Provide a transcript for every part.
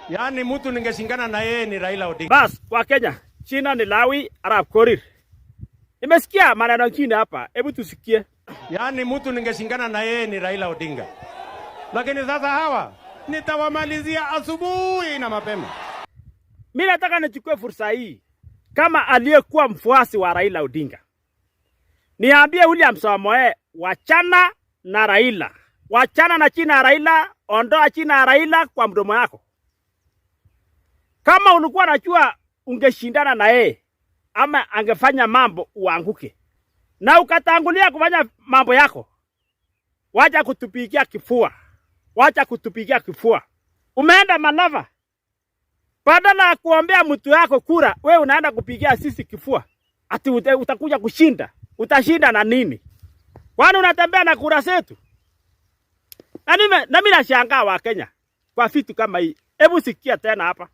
Yaani mtu ningeshingana na yeye ni Raila Odinga. Bas, kwa Kenya, China ni Lawi, Arap Korir. Nimesikia maneno mengine hapa, hebu tusikie. Yaani mtu ningeshingana na yeye ni Raila Odinga. Lakini sasa hawa nitawamalizia asubuhi na mapema. Mimi nataka nichukue fursa hii kama aliyekuwa mfuasi wa Raila Odinga. Niambie William Samoei, wachana na Raila. Wachana na China ya Raila, ondoa China ya Raila kwa mdomo yako. Kama ulikuwa unajua ungeshindana na yeye ama angefanya mambo uanguke, na ukatangulia kufanya mambo yako, wacha kutupigia kifua. Wacha kutupigia kifua. Umeenda Malava, badala ya kuombea mtu yako kura, wewe unaenda kupigia sisi kifua. Ati utakuja kushinda. Utashinda na nini? Kwani unatembea na kura zetu? Na mimi nashangaa wa Kenya kwa vitu kama hii. Hebu sikia tena hapa.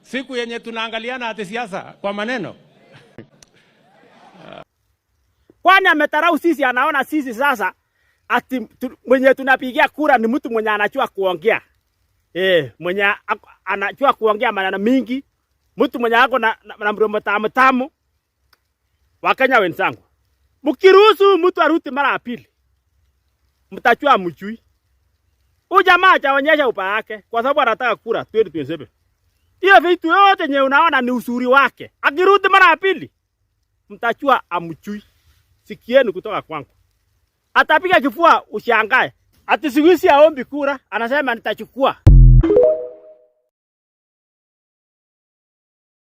Siku yenye tunaangaliana ati siasa kwa maneno. Kwani ametarau sisi, anaona sisi sasa ati mwenye tunapigia kura ni mtu mwenye anajua kuongea. Mwenye anajua kuongea maneno mingi, mtu mwenye ako na mdomo tamu. Wakenya wenzangu, mkiruhusu mtu arudi mara ya pili, mtajua mjui. Huyu jamaa ataonyesha upaa yake kwa sababu anataka kura 2027. Hiyo vitu yote nye unaona ni uzuri wake. Akirudi mara ya pili, mtajua amjui. Sikieni kutoka kwangu. Atapiga kifua ushangae. Ati siku hizi haombi kura, anasema nitachukua.